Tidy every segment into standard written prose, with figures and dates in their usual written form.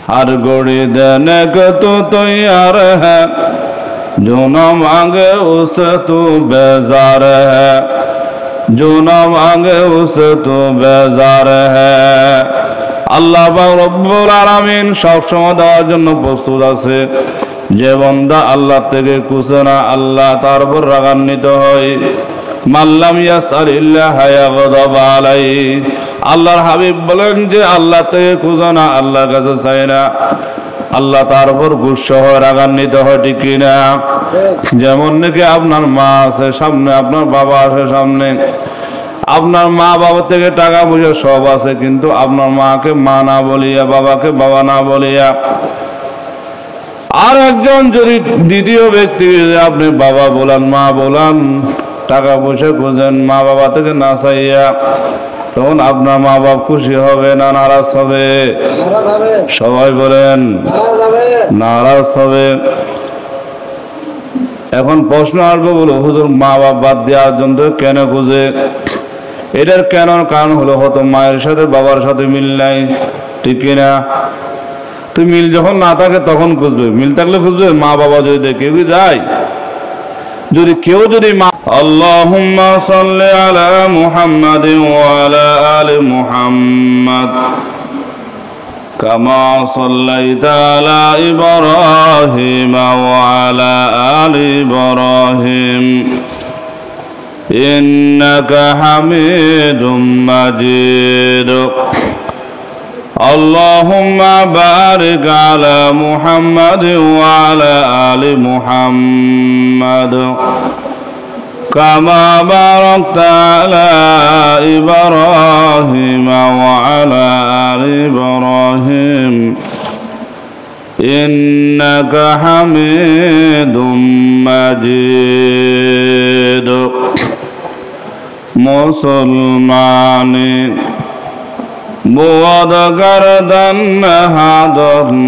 हर घड़ी देने को तू तैयार है, जो न मांगे उसे तू बेजार है, जो न मांगे उसे तू बेजार है। আল্লাহ রব্বুল আলামিন সব সময় দেওয়ার জন্য প্রস্তুত আছে। যে বান্দা আল্লাহ থেকে খুশি না, আল্লাহ তার উপর রাগান্বিত হয়। মাল্লাম ইয়াসআলিল্লাহ ইয়াগদাব আলাইহি, আল্লাহর হাবিব বলেন যে আল্লাহ থেকে খুশি না, আল্লাহর কাছে চায় না, আল্লাহ তার উপর গুসা হয়, রাগান্বিত হয়, ঠিক কিনা? যেমন নাকি আপনার মা আছে সামনে, আপনার বাবা আছে সামনে, আপনার মা বাবা থেকে টাকা পয়সা সব আছে, কিন্তু আপনার মাকে মা না বলিয়া, বাবাকে বাবা না বলিয়া, আর একজন যদি দ্বিতীয় ব্যক্তি আপনি বাবা বলান, মা বলান, টাকা পয়সা খুঁজেন মা বাবা থেকে না চাইয়া, তখন আপনার মা বাপ খুশি হবে না নারাজ হবে? সবাই বলেন নারাজ হবে। এখন প্রশ্ন আসবে, বলো হুজুর মা বাপ বাদ দেওয়ার জন্য কেন খুঁজে? এটার কেন কারণ হলো হয়তো মায়ের সাথে বাবার সাথে মিল নাই, ঠিক কিনা? তো মিল যখন না থাকে তখন খুঁজবে, মিল থাকলে খুঁজবে। মা বাবা যদি দেখে যায়, যদি কেউ যদি মা আল্লাহুম্মা সাল্লি আলা মুহাম্মাদিন ওয়া আলা আলি মুহাম্মাদ কামা সাল্লাইতা আলা ইব্রাহিম ওয়া আলা আলি ইব্রাহিম ইন্নাকা হামিদুম মাজিদ। আল্লাহুম্মা বারিক আলা মুহাম্মাদিন ওয়া আলা আলি মুহাম্মাদ কামা বারাকতা আলা ইব্রাহিম ওয়া আলা আলি ইব্রাহিম ইন্নাকা হামিদুম মাজিদ। মুসলমানি بود گردن نهادن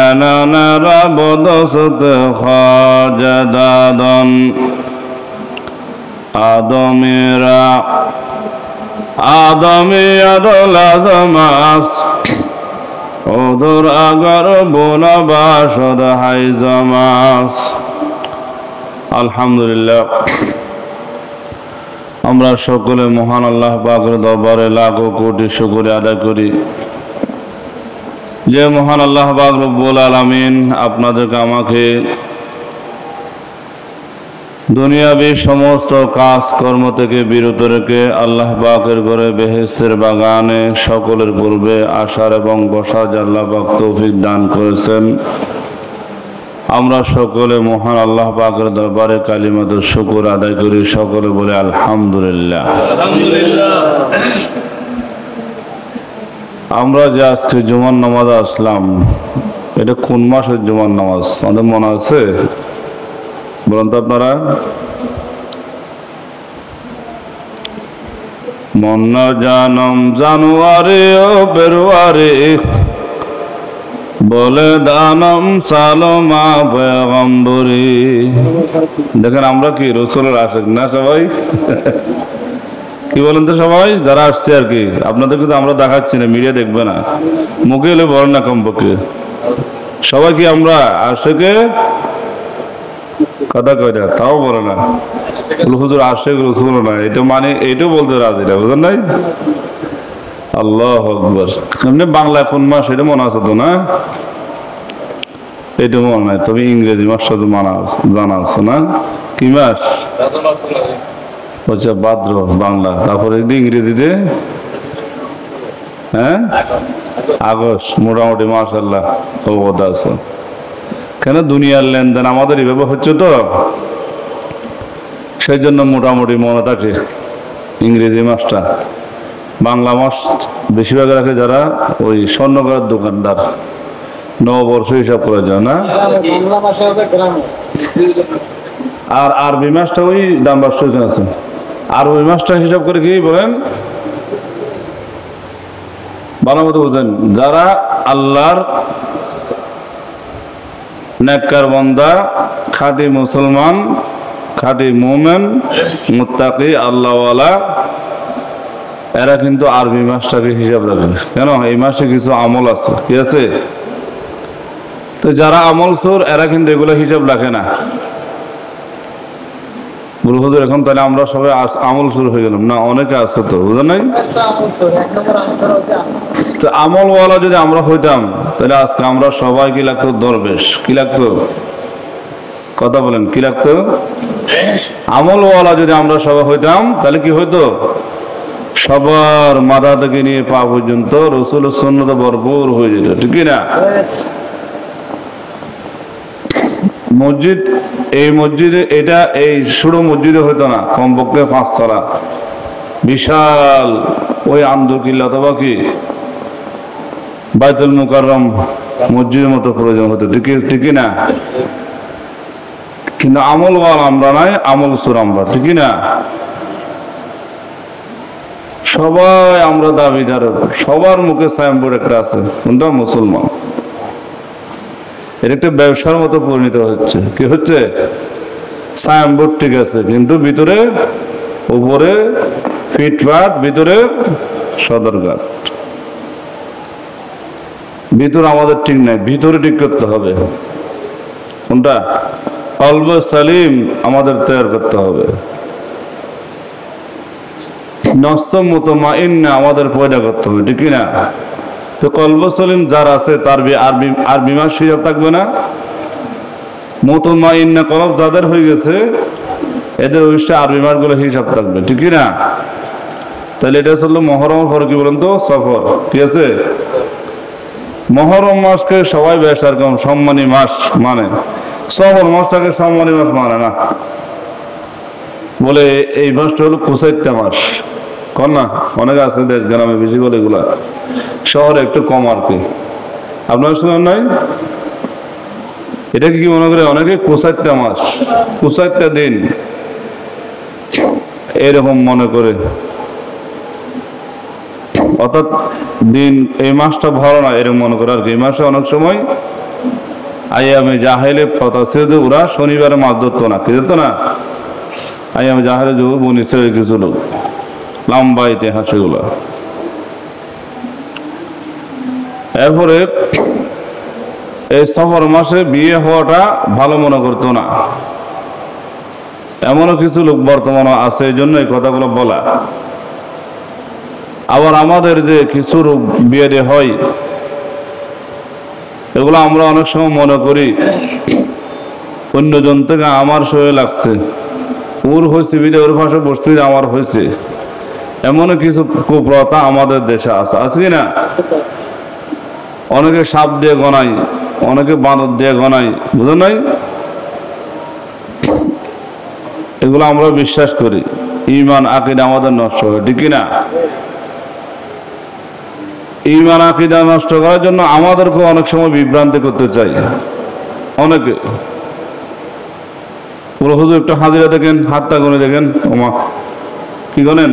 انان رب دست خواجه دادن آدمیت لازم است ادر اگر بنا باشد حیزم است। আলহামদুলিল্লাহ, আমরা সকলে মহান আল্লাহ পাকের দরবারে লাখো কোটি শুকরিয়া আদায় করি যে মহান আল্লাহ পাক রব্বুল আলামিন আপনাদেরকে আমাকে দুনিয়াবি সমস্ত কাজকর্ম থেকে বিরত রেখে আল্লাহ পাকের ঘরে বেহেশতের বাগানে সকলের পূর্বে আসার এবং বসার আল্লাহ পাক তৌফিক দান করেছেন। আমরা সকলে মহান আল্লাহ পাকের দরবারে কালিমাতুর শুকর আদায় করি, সকলে বলে আলহামদুলিল্লাহ। আমরা যে আজকে জুমার নামাজ আসলাম, এটা কোন মাসের জুমার নামাজ আমাদের মনে আছে? বলুন তো আপনারা। মন্না জানম জানুয়ারি ও ফেব্রুয়ারি বলে দানম সালমা পয়গম্বরি। দেখেন আমরা কি রসুলের আশিক না সবাই? কি বলেন তো সবাই যারা আসছে আর কি, আপনাদেরকে তো আমরা দেখাচ্ছি না, মিডিয়া দেখবে না, মুখে এলে বলেন না কমপক্ষে। সবাই কি আমরা আশিকে কথা কয় না, তাও বলে না হুজুর আশিক রসুল না, এটা মানে এইটাও বলতে রাজি না, বুঝলেন নাই? আল্লাহু আকবার। এমনি বাংলা কোন মাস এটা মনে আছে তো না? এটা মনে নাই, তবে ইংরেজি মাসটা তো জানা আছে না? কি মাস? আচ্ছা ভাদ্র বাংলা, তারপরে ইংরেজিতে হ্যাঁ আগস্ট। মোটামুটি মাশাআল্লাহ অবগত আছে। কেন দুনিয়ার লেনদেন আমাদের এইভাবে হচ্ছে তো, সেই জন্য মোটামুটি মনে থাকে ইংরেজি মাসটা। বাংলা মাস বেশিরভাগ রাখে যারা ওই স্বর্ণকার দোকানদার, নববর্ষ হিসাব করে যায় না। আর আরবি মাসটা ওই ডাম্বাস আছে, আর ওই মাসটা হিসাব করে কি বলেন ভালো মতো বুঝেন। যারা আল্লাহর নেককার বান্দা, খাঁটি মুসলমান, খাঁটি মুমিন, মুত্তাকি, আল্লাহওয়ালা, এরা কিন্তু আরবি মাসটাকে হিসাব রাখে। কেন? এই মাসে কিছু আমল আছে, কি আছে? তো যারা আমল চোর এরা কিন্তু এগুলো হিসাব রাখে না। হুজুর এখন তাহলে আমরা সবাই আমল চোর হয়ে গেলাম না? অনেকে আছে তো, বুঝলেন নাই? তো আমলওয়ালা যদি আমরা হইতাম তাহলে আজকে আমরা সবাই কি লাগতো? দরবেশ। কি লাগতো? কথা বলেন, কি লাগতো? আমলওয়ালা যদি আমরা সবাই হইতাম তাহলে কি হইতো? সবার মাথা থেকে নিয়ে পা পর্যন্ত রাসূলের সুন্নতে ভরপুর হয়ে যেত, ঠিক না? মসজিদ, এই মসজিদে, এটা এই ছোট মসজিদে হইতো না, কমপক্ষে 5 তলা বিশাল ওই আন্দরকিল্লা অথবা কি বাইতুল মুকাররম মসজিদের মতো প্রয়োজন হতো, ঠিক না? কিন্তু আমল আমরা নাই, আমল চোর আমরা, ঠিক না? সবাই আমরা দাবিদার, সবার মুখে সাইনবোর্ড একটা আছে, কোনটা? মুসলমান। এর একটা ব্যবসার মতো পরিণত হচ্ছে। কি হচ্ছে? সাইনবোর্ড ঠিক আছে, কিন্তু ভিতরে, উপরে ফিটফাট, ভিতরে সদরঘাট। ভিতরে আমাদের ঠিক নাই, ভিতরে ঠিক করতে হবে। কোনটা? কলব সালিম আমাদের তৈরি করতে হবে, নফস মুতমাইন্না আমাদের পয়দা করতে হবে, ঠিক না? তো কলব সালিম যার আছে তার আরবি মাস হিসাব থাকবে না। মুতমাইন্না কলব যাদের হয়ে গেছে এদের অবশ্যই আরবি মাসগুলো হিসাব থাকবে, ঠিক না? তাহলে এটা হলো মহরম পরে কি বলেন তো? সফর। ঠিক আছে? মহরম মাসকে সবাই বেশ রকম সম্মানী মাস মানে, সফর মাসটাকে সম্মানী মাস মানে না, বলে এই মাসটা হলো কুসাইত্যা মাস। কর না, অনেকে আছে দেশ গ্রামে বেশি বলে, এগুলা শহরে একটু কম আর কি। আপনার শুনেন নাই? এটাকে কি মনে করে অনেকে? কুসাইত্যা মাস, কুসাইত্যা দিন এরকম মনে করে। অর্থাৎ দিন এই মাসটা ভালো না এরকম মনে করে আর কি। এই মাসে অনেক সময় আইয়ামে জাহেলে কথা ছিল, ওরা শনিবারে মাছ ধরতো না। কি ধরতো না? আইয়ামে জাহেলে যে বনি ছেড়ে কিছু লোক, লম্বা ইতিহাস এগুলো। এরপরে এই সফর মাসে বিয়ে হওয়াটা ভালো মনে করতো না, এমনও কিছু লোক বর্তমানে আছে, এই জন্য এই কথাগুলো বলা। আবার আমাদের যে কিছু রোগ বিয়ে হয় এগুলো আমরা অনেক সময় মনে করি অন্যজন থেকে আমার শরীরে লাগছে, ওর হয়েছে বিদে, ওর ভাষা বসতে আমার হয়েছে, এমনও কিছু কুপ্রথা আমাদের দেশে আছে, আছে কি না? অনেকে সাপ দিয়ে গনাই, অনেকে বাঁদর দিয়ে গনাই, বুঝো নাই? এগুলো আমরা বিশ্বাস করি, ঈমান আকীদা আমাদের নষ্ট হয়, ঠিক না? ঈমান আকীদা নষ্ট করার জন্য আমাদেরকে অনেক সময় বিভ্রান্তি করতে চাই অনেকে। পুরো হুজুর একটু হাজিরা দেখেন, হাতটা গুনে দেখেন, ওমা কি গনেন?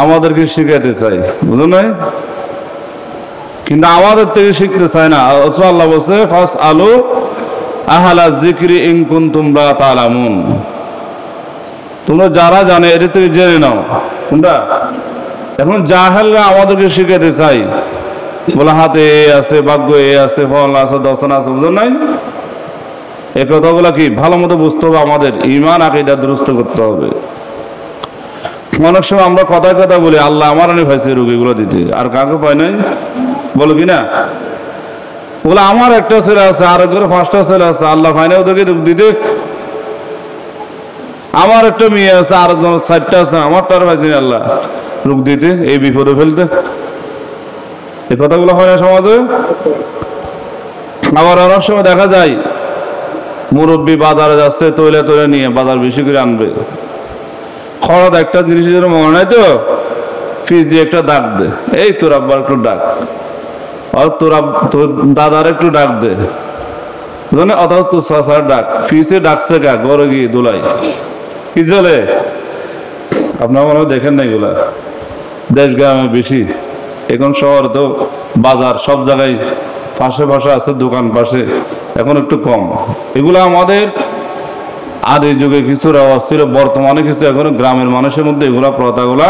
আমাদেরকে শিখাইতে চাই, বুঝলেন নাই? কিন্তু আমাদের থেকে শিখতে চায় না। আল্লাহ বলছে ফাস আলু আহলা যিকরি ইন কুনতুম লা তা'লামুন, তোমরা যারা জানে এটা থেকে জেনে নাও। কোনটা? এখন জাহেলরা আমাদেরকে শিখাতে চাই, বলে হাতে এ আছে, ভাগ্য এ আছে, ফল আছে, দর্শন আছে, বুঝলেন নাই? এই কথাগুলো কি ভালো মতো বুঝতে হবে, আমাদের ঈমান আকীদা দুরুস্ত করতে হবে। অনেক সময় আমরা কথায় কথা বলি আল্লাহ আমার আনি হয়েছে রোগীগুলো দিতে, আর কাউকে পাই নাই, বলো কি না? বলে আমার একটা ছেলে আছে, আর একজনের 5টা ছেলে আছে, আল্লাহ পাই না ওদেরকে রোগ দিতে। আমার একটা মেয়ে আছে, আর একজনের 4টা আছে, আমারটার পাইছি না আল্লাহ রোগ দিতে, এই বিপদে ফেলতে। এই কথাগুলো হয় না সমাজে? আবার অনেক সময় দেখা যায় মুরব্বী বাজারে যাচ্ছে, তৈলে তৈলে নিয়ে বাজার বেশি করে আনবে, হঠাৎ একটা জিনিসের মনে নাই তো ফ্রিজে একটা ডাক দে, এই তোর আব্বার একটু ডাক, আর তোর দাদার একটু ডাক দে, অথবা তোর চাচার ডাক। ফ্রিজে ডাকছে কা? ঘরে গিয়ে দোলাই কি চলে? আপনার মনে হয় দেখেন না এগুলা, দেশ গ্রামে বেশি। এখন শহর তো বাজার সব জায়গায় পাশে পাশে আছে, দোকান পাশে, এখন একটু কম। এগুলো আমাদের আদি যুগে কিছু রেওয়াজ ছিল, বর্তমানে কিছু এখনো গ্রামের মানুষের মধ্যে এগুলা প্রথাগুলা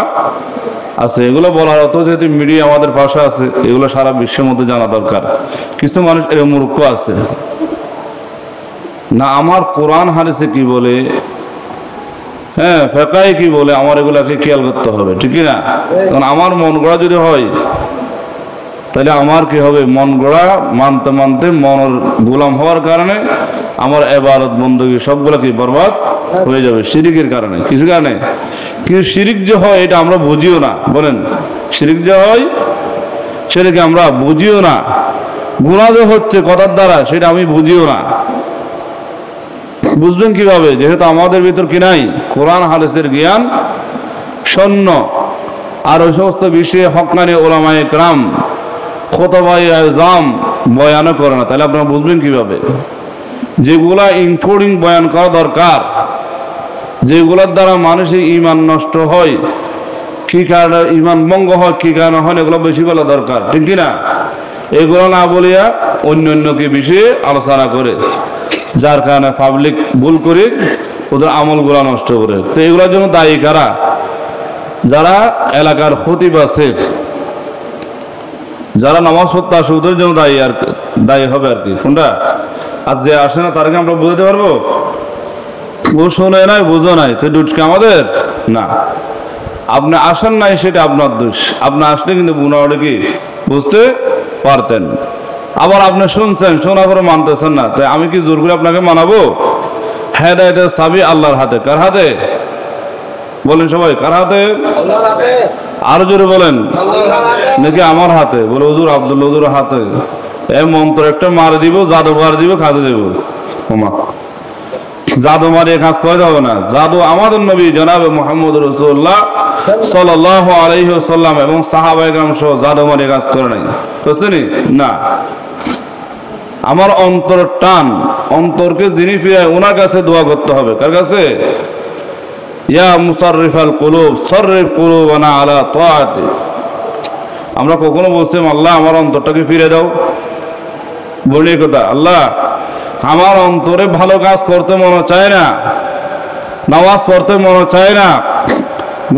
আছে। এগুলো বলার অর্থ যেহেতু মিডিয়া আমাদের পাশে আছে, এগুলো সারা বিশ্বের মধ্যে জানা দরকার। কিছু মানুষ এর মূর্খ আছে না, আমার কোরআন হাদিসে কি বলে, হ্যাঁ ফেকায় কি বলে, আমার এগুলাকে খেয়াল করতে হবে, ঠিক না? কারণ আমার মন গড়া যদি হয় তাহলে আমার কি হবে, মন গড়া মানতে মানতে মনের গোলাম হওয়ার কারণে আমার ইবাদত বندگی সবগুলো কি বরবাদ হয়ে যাবে শিরিকের কারণে। কিছু কারণে কিন্তু শিরিক যে হয় এটা আমরা বুঝিও না। বলেন, শিরিক যে হয় সেটাকে আমরা বুঝিও না। গুনাহ যে হচ্ছে কথার দ্বারা সেটা আমি বুঝিও না। বুঝবেন কিভাবে? যেহেতু আমাদের ভিতর কি নাই, কোরআন হাদিসের জ্ঞান শূন্য, আর ওই সমস্ত বিষয়ে হক্কানি উলামায়ে কেরাম খুতবায়ে আযম বয়ানও করে না। তাহলে আপনারা বুঝবেন কিভাবে? যেগুলা ইনক্লুডিং বয়ান করা দরকার, যেগুলোর দ্বারা মানুষের ঈমান নষ্ট হয়, কি কারণে ঈমান ভঙ্গ হয়, কি কারণে হয়, এগুলো বেশি বলা দরকার, ঠিক কিনা? এগুলো না বলিয়া অন্য অন্য কি বিষয়ে আলোচনা করে, যার কারণে পাবলিক ভুল করে ওদের আমলগুলো নষ্ট করে। তো এগুলোর জন্য দায়ী কারা? যারা এলাকার খতিব আছে, যারা নামাজ পড়তে আসে ওদের জন্য দায়ী হবে আর কি। কোনটা? আর যে আসে না তারকে আমরা বুঝাতে পারবো? ও শোনে নাই, বুঝো নাই, তো দোষকে আমাদের না। আপনি আসেন নাই সেটা আপনার দোষ। আপনি আসলে কিন্তু গুনাহটা কি বুঝতে পারতেন। আবার আপনি শুনছেন, শোনার পরে মানতেছেন না, তাই আমি কি জোর করে আপনাকে মানাবো? হেদায়েতের চাবি আল্লাহর হাতে। কার হাতে? বলেন সবাই, কার হাতে? আল্লাহর হাতে। আরো জোরে বলেন, নাকি আমার হাতে? বলে হুজুর আব্দুল্লাহ হুজুরের হাতে। এই মন্ত্র একটা মারে দিব, জাদুঘর দিব, খাতে দেব। জাদু মারিয়ে কাজ করে হবে না। জাদু আমাদের নবী জনাবে মুহাম্মদ রাসূলুল্লাহ সাল্লাল্লাহু আলাইহি ওয়াসাল্লাম এবং সাহাবায়ে কেরাম সহ জাদু মারিয়ে কাজ করে নাই, বুঝছেন না? আমার অন্তর টান, অন্তরকে যিনি ফিরায় ওনার কাছে দোয়া করতে হবে। কার কাছে? ইয়া মুসাররিফাল কুলুব সাররিফ কুলুবানা আলা তাআতি। আমরা কখনো বলছি আল্লাহ আমার অন্তরটাকে ফিরে দাও? বলি কথা, আল্লাহ আমার অন্তরে ভালো কাজ করতে মনে চায় না, নামাজ পড়তে মনে চায় না,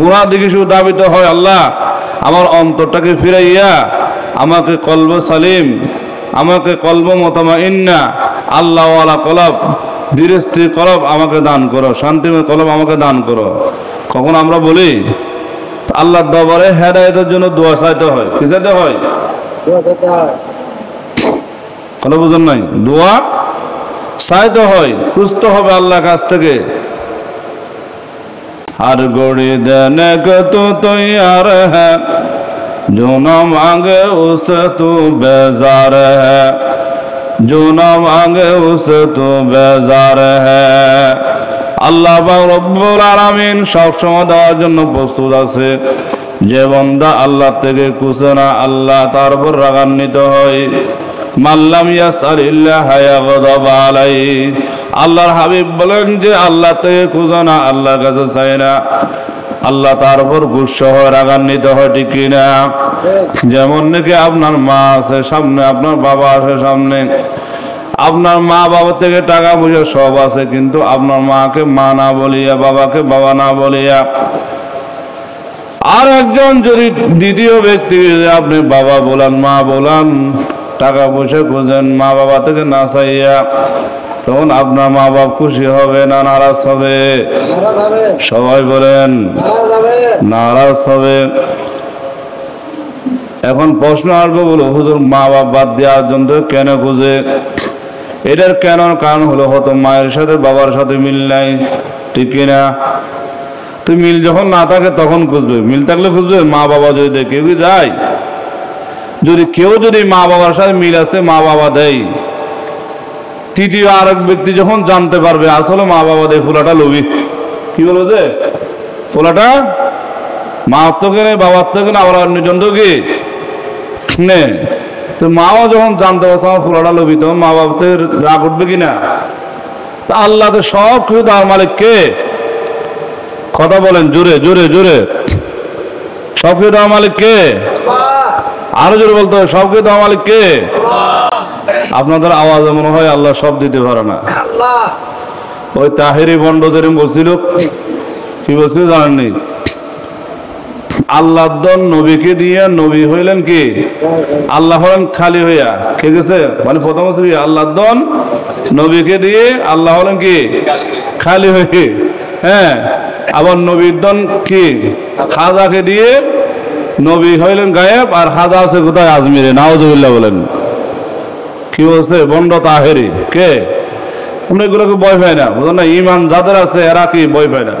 গুনাহ দিকে শুধু দাবিত হয়। আল্লাহ আমার অন্তরটাকে ফিরাইয়া আমাকে কলব সালিম, আমাকে কলব মুতমাইন্না, আল্লাহ ওয়ালা কলব, ধীরস্থির কলব আমাকে দান করো, শান্তিময় কলব আমাকে দান করো। কখন আমরা বলি আল্লাহর দরবারে হেদায়েতের জন্য দোয়া চাইতে হয়। কি চাইতে হয়? কথা বুঝেন নাই? দোয়া চাইতে হয়, খুঁজতে হবে আল্লাহর কাছ থেকে। हर घड़ी देने को तू तैयार है, जो न मांगे उसे तू बेजार है, जो न मांगे उसे तू बेजार है। আল্লাহ রব্বুল আলামিন সব সময় দেওয়ার জন্য প্রস্তুত আছে। যে বান্দা আল্লাহ থেকে খুঁজে না, আল্লাহ তার উপর রাগান্বিত হয়। মাল্লাম ইয়াসআলিল্লাহ ইয়াগদাব আলাইহি। আল্লাহর হাবিব বলেন যে আল্লাহ থেকে খুঁজে না, আল্লাহর কাছে চায় না, আল্লাহ তার উপর গুসা হয়, রাগান্বিত হয়, ঠিক কিনা? যেমন নাকি আপনার মা আছে সামনে, আপনার বাবা আছে সামনে, আপনার মা বাবা থেকে টাকা পয়সা সব আছে, কিন্তু আপনার মাকে মা না বলিয়া, বাবাকে বাবা না বলিয়া, আর একজন যদি দ্বিতীয় ব্যক্তি আপনি বাবা বলান, মা বলান, টাকা পয়সা খুঁজেন মা বাবা থেকে না চাইয়া, তখন আপনার মা বাপ খুশি হবে না নারাজ হবে? সবাই বলেন নারাজ হবে। এখন প্রশ্ন আসবে, বলো হুজুর মা বাপ বাদ দেওয়ার জন্য কেন খুঁজে? এটার কেন কারণ হলো হয়তো মায়ের সাথে বাবার সাথে মিল নাই, ঠিক কিনা? তো মিল যখন না থাকে তখন খুঁজবে, মিল থাকলে খুঁজবে। মা বাবা যদি দেখে কেউ যায়, যদি কেউ যদি মা বাবার সাথে মিল আছে, মা বাবা দেয়, তৃতীয় আরেক ব্যক্তি যখন জানতে পারবে আসলে মা বাবা দেয়, ফুলাটা লবি, কি বলো যে ফুলাটা মার তো কেনে বাবার তো কেনে, আবার অন্যজন তো কি নে, তো মাও যখন জানতে পারছে আমার ফুলাটা লবি, তখন মা বাবাদের রাগ উঠবে কিনা? তা আল্লাহ তো সব কিছু তার মালিক কে? কথা বলেন জোরে জোরে জোরে, সব কিছু তার মালিক কে? আরো জোরে বলতে হবে, সব কিছু তার মালিক কে? আপনাদের আওয়াজ মনে হয় আল্লাহ সব দিতে পারে না। ওই তাহেরি বন্ড যেরকম বলছিল, কি বলছিল জানেননি? আল্লাহর দন নবীকে দিয়ে নবী হইলেন কি আল্লাহ হলেন খালি হইয়া, ঠিক আছে? মানে প্রথম হচ্ছে আল্লাহর দন নবীকে দিয়ে আল্লাহ হলেন কি খালি হয়ে, হ্যাঁ। আবার নবীর দন কি খাজাকে দিয়ে নবী হইলেন গায়েব, আর খাজা আছে কোথায়? আজমিরে। নাউজুবিল্লাহ বলেন। কি বলছে? বন্ড তাহেরি। কে? আমরা এগুলোকে ভয় পাই না, বুঝলেন না? ইমান যাদের আছে এরা কি ভয় পায় না?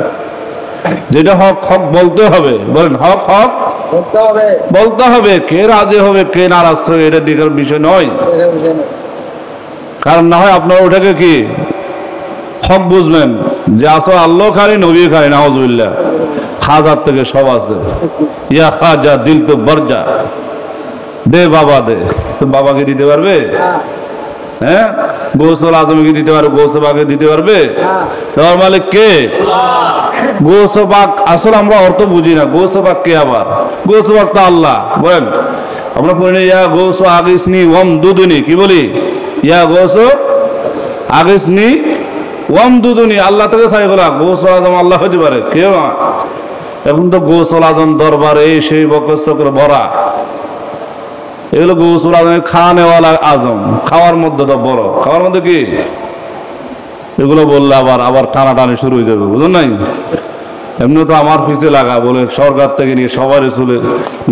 যেটা হক হক বলতে হবে। বলেন হক হক বলতে হবে। কে রাজি হবে কে নারাজ হবে এটা দিকের বিষয় নয়, কারণ না হয় আপনার ওটাকে কি হক বুঝবেন যে আসো আল্লাহ খালি নবী খালি। নাউজুবিল্লাহ। খাজার থেকে সব আছে। ইয়া খাজা দিল তো বরজা, দে বাবা দে। তো বাবাকে দিতে পারবে? হ্যাঁ। গৌসুল আজমকে দিতে পারবে? গৌসবাকে দিতে পারবে? তোমার মালিক কে? গৌসবাক আসলে আমরা অর্থ বুঝি না। গৌসবাক কে? আবার গৌসবাক তো আল্লাহ। বলেন আমরা পড়ি ইয়া গৌস আগিসনি ওম দুদুনি। কি বলি? ইয়া গৌস আগিসনি ওম দুদুনি। আল্লাহ থেকে চাই বলা। গৌসুল আজম আল্লাহ হতে পারে? কেউ না। এখন তো গৌসুল আজম দরবারে সেই বকর চক্র ভরা। এগুলো গৌসুল আজমের খাওয়ানেওয়ালা আজম, খাওয়ার মধ্যে তো বড়। খাওয়ার মধ্যে কি এগুলো বললে আবার আবার টানাটানি শুরু হয়ে যাবে, বুঝলেন নাই? এমনি তো আমার পিছিয়ে লাগা বলে সরকার থেকে নিয়ে সবারই চলে,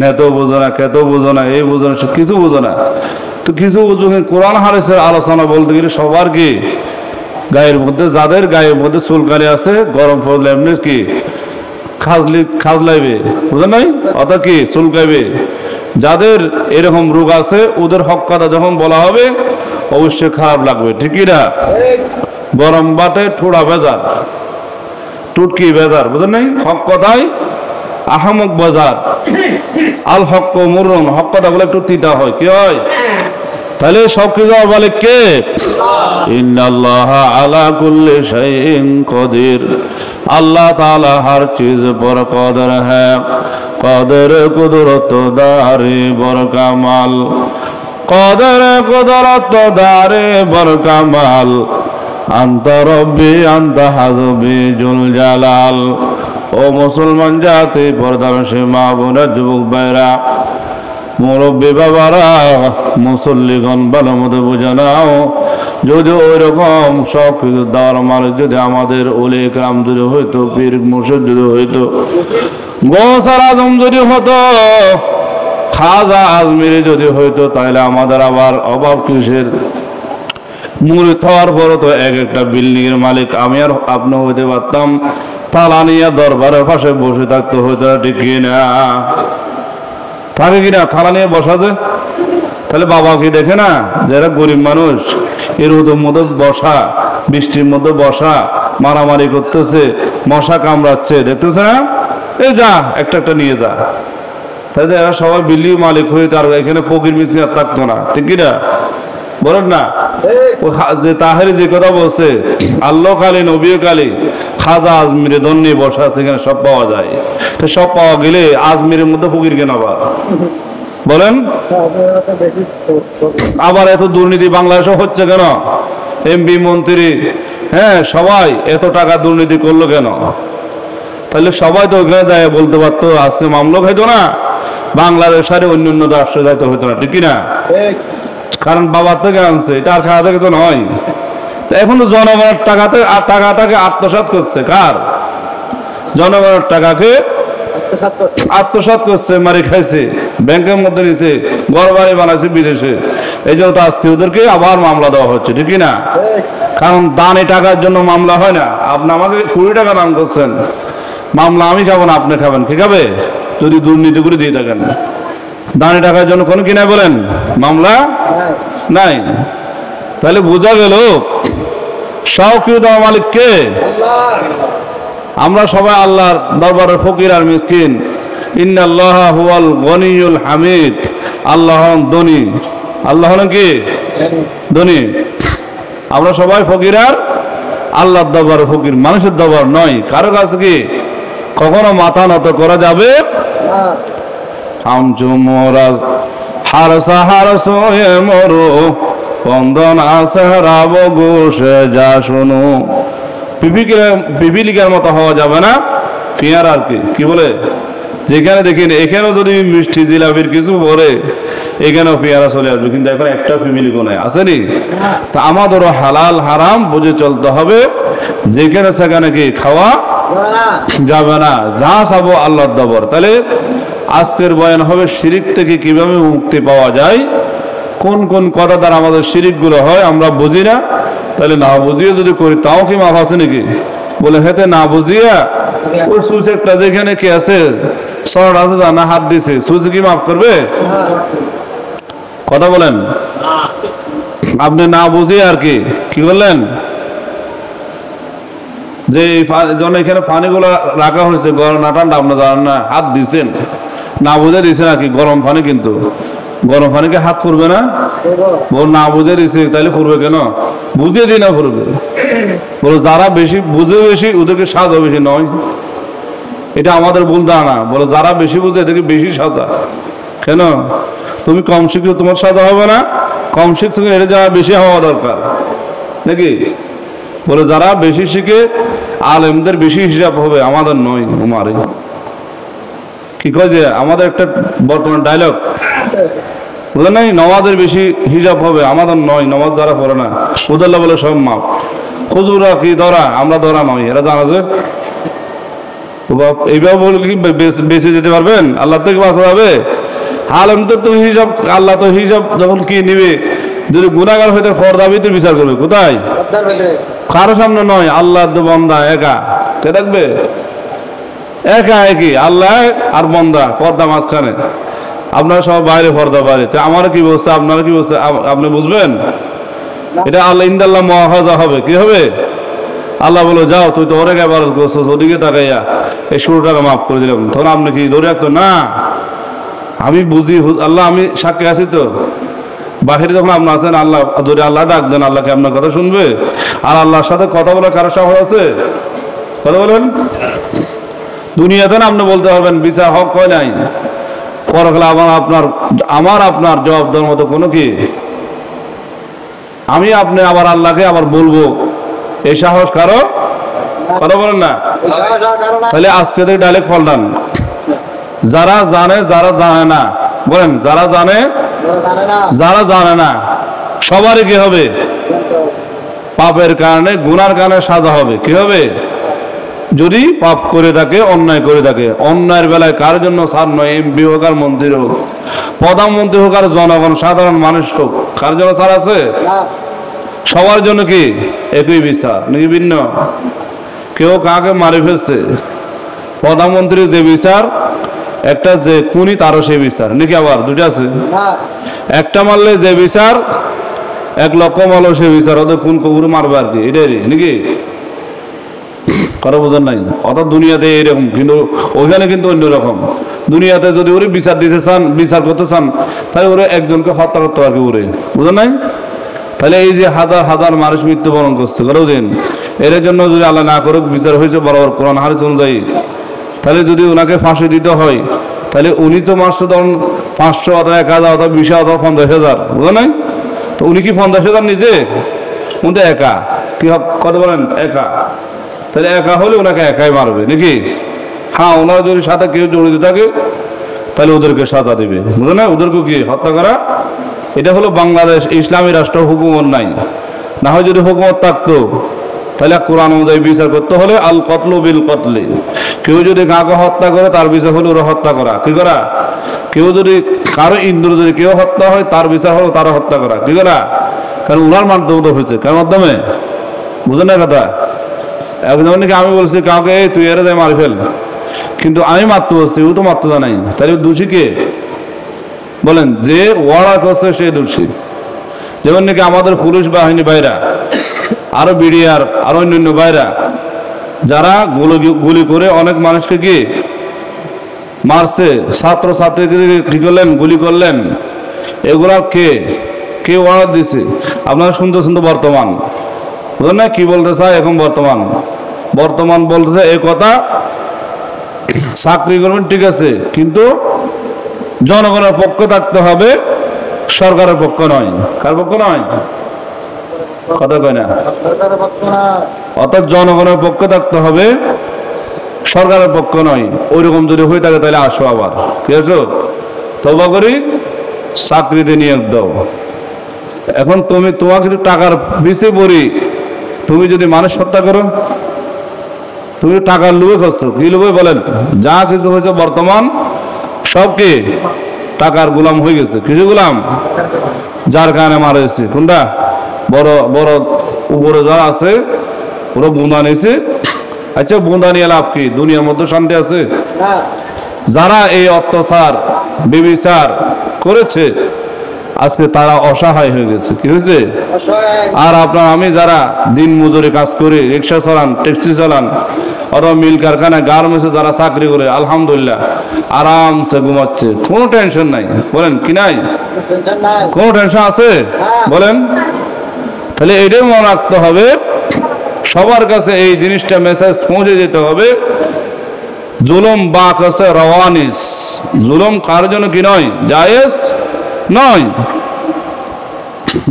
নেতেও বোঝো না, খেতেও বোঝো না, এই বোঝো না, কিছু বোঝো না। তো কিছু বুঝবো। কোরআন হাদিসের আলোচনা বলতে গেলে সবার কি গায়ের মধ্যে, যাদের গায়ের মধ্যে চুলকানি আছে, গরম পড়লে এমনি কি খাজলাইবে, বুঝলেন নাই? অর্থাৎ কি চুলকাইবে। যাদের এরকম রোগ আছে ওদের হক কথা যখন বলা হবে অবশ্যই খারাপ লাগবে, ঠিকই না? গরম বাটে ঠোড়া বেজার, টুটকি বেজার, বুঝলেন নাই? হক কথাই আহমক বাজার। আল হক মুরুন। হক কথা বলে একটু তিতা হয়। কি হয়? তাহলে সব কিছু বলে কে? ইন্নাল্লাহ আলা কুল্লি শাইইন কদির। আল্লাহ তাআলা हर चीज पर कदर है। कदर कुदरत दारे बर कमाल। कदर कुदरत दारे बर कमाल। আনতা রব্বি আনতা হাসবি জুল জালাল। ও মুসলমান জাতি, পর্দানশী মা বোনেরা, যুবক ভাইরা, মুরব্বী বাবারা, মুসল্লিগণ, ভালো মতো বুঝে নাও, যদি ওই রকম সব কিছু দেওয়ার মালিক যদি আমাদের ওলি একরাম যদি হইতো, পীর মুর্শিদ যদি হইতো, গৌসুল আজম যদি হতো, খাজা আজমিরি যদি হইতো, তাহলে আমাদের আবার অভাব কিসের? মুরিদ হওয়ার পরও তো এক একটা বিল্ডিং এর মালিক আমি আর আপনি হইতে পারতাম। তালা নিয়ে দরবারের পাশে বসে থাকতে হইতো, ঠিক কিনা? থাকে কিনা? থালা নিয়ে বসা যে। তাহলে বাবা কি দেখে না যারা গরিব মানুষ এর রোদের মধ্যে বসা, বৃষ্টির মধ্যে বসা, মারামারি করতেছে, মশা কামড়াচ্ছে, দেখতেছে না? এই যা একটা একটা নিয়ে যা। তাহলে এরা সবাই বিল্ডিং মালিক হয়ে তার এখানে ফকির মিসকিন আর থাকতো না, ঠিক কিনা? বলেন না? যে তাহেরি যে কথা বলছে আল্লাহ কালী নবী কালী খাজা আজমিরে দন নিয়ে বসা আছে, এখানে সব পাওয়া যায়। তো সব পাওয়া গেলে আজমিরের মধ্যে ফকির কেন আবার? বলেন। আবার এত দুর্নীতি বাংলাদেশে হচ্ছে কেন? এমপি মন্ত্রী, হ্যাঁ, সবাই এত টাকা দুর্নীতি করলো কেন? তাহলে সবাই তো ওখানে যায় বলতে পারতো, আজকে মামলা খাইতো না, বাংলাদেশ আর অন্য অন্য রাষ্ট্রে যাইতে হইতো না, ঠিক কিনা? কারণ বাবার থেকে আনছে, এটা আর খাওয়া থেকে তো নয়। এখন তো জনগণের টাকাটাকে আত্মসাৎ করছে। কার? জনগণের টাকাকে আত্মসাৎ করছে, মারি খাইছে, ব্যাংকের মধ্যে নিছে, ঘর বাড়ি বানাইছে বিদেশে। এই জন্য তো আজকে ওদেরকে আবার মামলা দেওয়া হচ্ছে, ঠিক না? কারণ দানে টাকার জন্য মামলা হয় না। আপনি আমাকে 20 টাকা দান করছেন, মামলা আমি খাবো না, আপনি খাবেন। কি খাবে? যদি দুর্নীতি করে দিয়ে থাকেন। দানে টাকার জন্য কোন কিনা বলেন মামলা নাই। তাহলে বোঝা গেল সব কিছু দেওয়া মালিক কে? আমরা সবাই আল্লাহর দরবারের ফকির আর মিসকিন। ইন্নাল্লাহ হুয়াল গনিয়ুল হামিদ। আল্লাহ ধনী। আল্লাহ হলেন কি? ধনী। আমরা সবাই ফকির আর আল্লাহর দরবারের ফকির, মানুষের দরবার নয়। কারো কাছে কি কখনো মাথা নত করা যাবে না। আমচু মোরা হারসা হারস হয়ে মরু, বন্ধন আছে রাব গোসে যা শুনু। পিপিলিকার মতো হওয়া যাবে না, ফিয়ার আর কি বলে, যেখানে দেখেন এখানেও যদি মিষ্টি জিলাপির কিছু পরে এখানেও পেয়ারা চলে আসবে, কিন্তু এখন একটা পিপিলিকা নাই, আসেনি? তা আমাদেরও হালাল হারাম বুঝে চলতে হবে, যেখানে সেখানে কি খাওয়া যাবে না, যা চাবো আল্লাহর দরবার। তাহলে আজকের বয়ান হবে শিরিক থেকে কিভাবে মুক্তি পাওয়া যায়, কোন কোন কথা দ্বারা আমাদের শিরিকগুলো হয় আমরা বুঝি না, তাহলে না বুঝিয়ে যদি করি তাও কি মাফ আছে নাকি? বলে হেতে না বুঝিয়া ওই সুচ একটা যেখানে কি আছে সর আছে না হাত দিছে, সুচ কি মাফ করবে? কথা বলেন, আপনি না বুঝিয়ে আর কি বললেন যে এখানে পানিগুলো রাখা হয়েছে গরম না ঠান্ডা আপনার জানেন না, হাত দিচ্ছেন না বুঝে দিছে নাকি গরম পানি, কিন্তু গরম পানিকে হাত ফুরবে না, বল না বুঝে দিছে তাহলে ফুরবে কেন? বুঝে দিই না ফুরবে। বলো যারা বেশি বুঝে বেশি ওদেরকে সাজা বেশি নয়, এটা আমাদের ভুল ধারণা। বলো যারা বেশি বুঝে এদেরকে বেশি সাজা কেন? তুমি কম শিখলে তোমার সাজা হবে না, কম শিখছো এটা যারা বেশি হওয়া দরকার নাকি? বলে যারা বেশি শিখে আলেমদের বেশি হিসাব হবে, আমাদের নয়। উমারে কি কয় যে আমাদের একটা বর্তমান ডায়লগ বুঝলেন নাই, নমাজের বেশি হিসাব হবে, আমাদের নয়। নমাজ যারা পড়ে না ওদের বলে সব মাপ, হুজুরা কি ধরা, আমরা ধরা নয়, এরা জানা যে এইভাবে বলে কি বেঁচে যেতে পারবেন? আল্লাহ থেকে বাঁচা যাবে? আলেমদের তো হিসাব, আল্লাহ তো হিসাব যখন কি নিবে, যদি গুনাহগার হইতে ফরদাবিতে বিচার করবে, কোথায়? কারো সামনে নয়, আল্লাহ বান্দা একা কে থাকবে, একা একই আল্লাহ আর বান্দা, পর্দা মাঝখানে, আপনারা সব বাইরে পর্দা বাইরে। তো আমার কি বলছে আপনারা কি বলছে আপনি বুঝবেন? এটা আল্লাহ ইনদাল্লাহ মুআখাযা হবে, কি হবে? আল্লাহ বলে যাও তুই তো অনেক ইবাদত করছো, ওদিকে তাকাইয়া এই 16 টাকা মাফ করে দিলাম, তখন আপনি কি ধরে রাখতো না? আমি বুঝি আল্লাহ, আমি সাক্ষী আছি তো, বাহিরে যখন আপনি আছেন আল্লাহ ধরে আল্লাহ ডাক দেন, আল্লাহকে আপনার কথা শুনবে? আর আল্লাহর সাথে কথা বলার কারো সাহস আছে? কথা বলেন। দুনিয়াতে না আপনি বলতে পারবেন বিচার হক হয় নাই, পরকালে আমার আপনার জবাব দেওয়ার মতো কোনো কি আমি আপনি আবার আল্লাহকে আবার বলবো এই সাহস কারো? কথা বলেন না। তাহলে আজকে থেকে ডাইরেক্ট ফলদান, যারা জানে যারা জানে না, বলেন যারা জানে যারা জানে না সবারই কি হবে? পাপের কারণে গুনার কারণে সাজা হবে। কি হবে? যদি পাপ করে থাকে, অন্যায় করে থাকে। অন্যায়ের বেলায় কার জন্য ছাড় নয়, এমপি হোক আর মন্ত্রী হোক, প্রধানমন্ত্রী হোক আর জনগণ সাধারণ মানুষ হোক, কার জন্য ছাড় আছে? সবার জন্য কি একই বিচার নাকি ভিন্ন? কেউ কাকে মারি ফেলছে, প্রধানমন্ত্রী যে বিচার একটা, যে খুনি তারও সেই বিচার নাকি? আবার দুটো আছে, একটা মারলে যে বিচার, 1 লক্ষ মারলেও সে বিচার, ওদের কোন কবুরে মারবে আর কি, এটাই নাকি? কারো বোঝেন নাই? অর্থাৎ দুনিয়াতে এইরকম, কিন্তু ওইখানে কিন্তু অন্যরকম। দুনিয়াতে যদি ওরে বিচার দিতে চান, বিচার করতে চান, তাহলে ওরে একজনকে হত্যা করতে পারবে ওরে, বুঝেন নাই? তাহলে এই যে হাজার হাজার মানুষ মৃত্যুবরণ করছে দিন, এর জন্য যদি আল্লাহ না করুক বিচার হয়েছে বরাবর কোরআন হাদিস অনুযায়ী, তাহলে যদি ওনাকে ফাঁসি দিতে হয়, তাহলে উনি তো মারছে ধরুন 500 অথবা 1000 অথবা 20 অথবা 50,000, বুঝলেন নাই? তো উনি কি 50,000 নিজে? উনি তো একা, কি কথা বলেন, একা। তাহলে একা হলে ওনাকে একাই মারবে নাকি? হ্যাঁ, ওনারা যদি সাথে কেউ জড়িত থাকে তাহলে ওদেরকে সাজা দেবে, বুঝলেন না? ওদেরকে কি হত্যা করা? এটা হলো বাংলাদেশ ইসলামী রাষ্ট্র, হুকুমত নাই। না হয় যদি হুকুমত থাকতো তাহলে কোরআন অনুযায়ী বিচার করতে হলে আল কতলু বিল কতলি, কেউ যদি কাউকে হত্যা করে তার বিচার হলো ওরা হত্যা করা। কি করা? কেউ যদি কারো ইন্দ্র যদি কেউ হত্যা হয় তার বিচার হলো তারা হত্যা করা। কি করা? কারণ ওনার মাধ্যমে তো হয়েছে, কার মাধ্যমে? বুঝলেন না কথা? একজন নাকি আমি বলছি কাউকে তুই এরা যাই মারি ফেল, কিন্তু আমি মারতে বলছি, ও তো মারতে জানাই, তাহলে দোষী কে? বলেন, যে ওয়ারা করছে সে দোষী। যেমন নাকি আমাদের পুলিশ বাহিনী বাইরা, আরো বিডিআর, আরো অন্যান্য বাইরা যারা গুলি করে অনেক মানুষকে কি মারছে, ছাত্র ছাত্রীকে কি করলেন, গুলি করলেন, এগুলা কে অর্ডার দিছে? আপনারা শুনতে শুনতে বর্তমান, বুঝলেন না কি বলতে চায় এখন? বর্তমান বলতেছে এই কথা, চাকরি করবেন ঠিক আছে, কিন্তু জনগণের পক্ষে থাকতে হবে, সরকারের পক্ষ নয়। কার পক্ষ নয়? কথা কয় না। অর্থাৎ জনগণের পক্ষে থাকতে হবে, সরকারের পক্ষ নয়। ওইরকম যদি হয়ে থাকে তাহলে আসো, আবার ঠিক আছে, তওবা করি, চাকরিতে নিয়োগ দাও। এখন তোমাকে টাকার পিছে পড়ি, তুমি যদি মানুষ হত্যা করো, তুমি টাকার লোভে করছো। কি লোভে বলেন? যা কিছু হয়েছে বর্তমান সব কি টাকার গোলাম হয়ে গেছে। কিছু গোলাম, যার কারণে মারা গেছে। কোনটা বড় বড় উপরে যারা আছে ওরা বুঁদা নিয়েছে। আচ্ছা, বুঁদা নিয়ে লাভ কি? দুনিয়ার মধ্যে শান্তি আছে? যারা এই অত্যাচার বেবিচার করেছে আজকে তারা অসহায় হয়ে গেছে। কি হয়েছে? আর আপনার আমি যারা দিন মজুরি কাজ করে, রিক্সা চালান, ট্যাক্সি চালান, অথবা মিল কারখানায়, গার্মেন্টসে যারা চাকরি করে, আলহামদুলিল্লাহ আরামসে ঘুমাচ্ছে, কোনো টেনশন নাই। বলেন কি নাই? কোনো টেনশন আছে? বলেন। তাহলে এটাই মনে রাখতে হবে, সবার কাছে এই জিনিসটা মেসেজ পৌঁছে যেতে হবে। জুলুম বাক আছে রওয়ানিস, জুলুম কার জন্য কি নয়? জায়েজ নয়।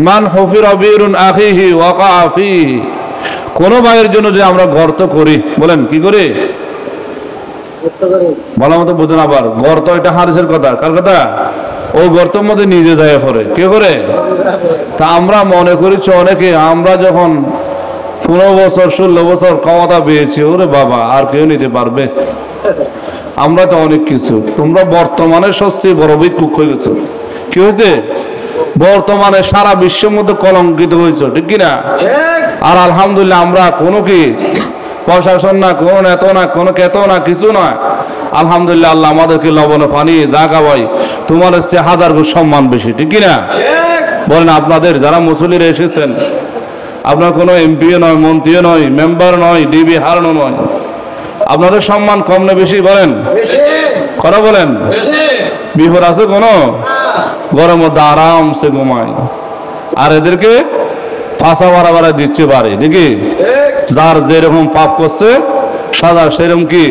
মান হুফিরা বিরুন আখিহি ওয়াকা ফিহি, কোন ভাইয়ের জন্য যে আমরা গর্ত করি, বলেন কি করে? ভালো মতো বুঝুন। আবার গর্ত, এটা হাদিসের কথা। কার কথা? ও গর্তের মধ্যে নিজে যায় পড়ে। কে করে? তা আমরা মনে করেছি অনেকে, আমরা যখন 15 বছর 16 বছর ক্ষমতা পেয়েছি, ওরে বাবা আর কেউ নিতে পারবে? আমরা তো অনেক কিছু। তোমরা বর্তমানে সবচেয়ে বড় ভিক্ষুক হয়ে গেছো। কি হয়েছে? বর্তমানে সারা বিশ্বের মধ্যে কলঙ্কিত হয়েছে, ঠিক কিনা? আর আলহামদুলিল্লাহ আমরা কোনো কি প্রশাসন না, কোনো নেতা না, কোনো কেত না, কিছু না। আলহামদুলিল্লাহ আল্লাহ আমাদেরকে লবণে পানি দা খাওয়াই, তোমাদের চেয়ে 1000 গুণ সম্মান বেশি, ঠিক কিনা? বলেন, আপনাদের যারা মুসল্লিরা এসেছেন, আপনার কোনো এমপিও নয়, মন্ত্রীও নয়, মেম্বার নয়, ডিবি হারানো নয়, আপনাদের সম্মান কম না বেশি? বলেন কথা বলেন। বিপদ আছে কোনো? ঘরের মধ্যে আরামসে ঘুমায়, আর এদেরকে ফাঁসা বাড়া দিচ্ছে বাড়ি, নাকি? যার যেরকম পাপ করছে সাদা সেরকম কি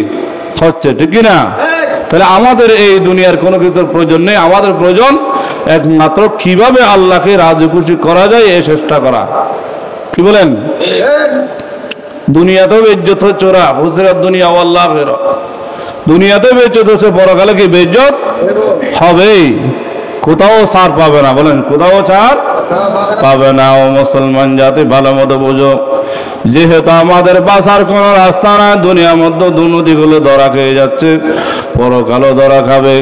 হচ্ছে, ঠিক কিনা? তাহলে আমাদের এই দুনিয়ার কোনো কিছুর প্রয়োজন নেই। আমাদের প্রয়োজন একমাত্র কিভাবে আল্লাহকে রাজি খুশি করা যায় এই চেষ্টা করা। কি বলেন? দুনিয়াতেও বেজ্জত হচ্ছে ওরা, হুসরাত দুনিয়া ওয়াল আখিরা। দুনিয়াতেও বেজ্জত হচ্ছে, পরকালে কি বেজ্জত হবেই। কোথাও ছাড় পাবে না। বলেন, কোথাও ছাড় পাবে না। ও মুসলমান জাতি, ভালো মতো বোঝো, যেহেতু আমাদের বাঁচার কোনো রাস্তা না, দুনিয়ার মধ্যে দুর্নীতিগুলো ধরা খেয়ে যাচ্ছে, পরকালও ধরা খাবে।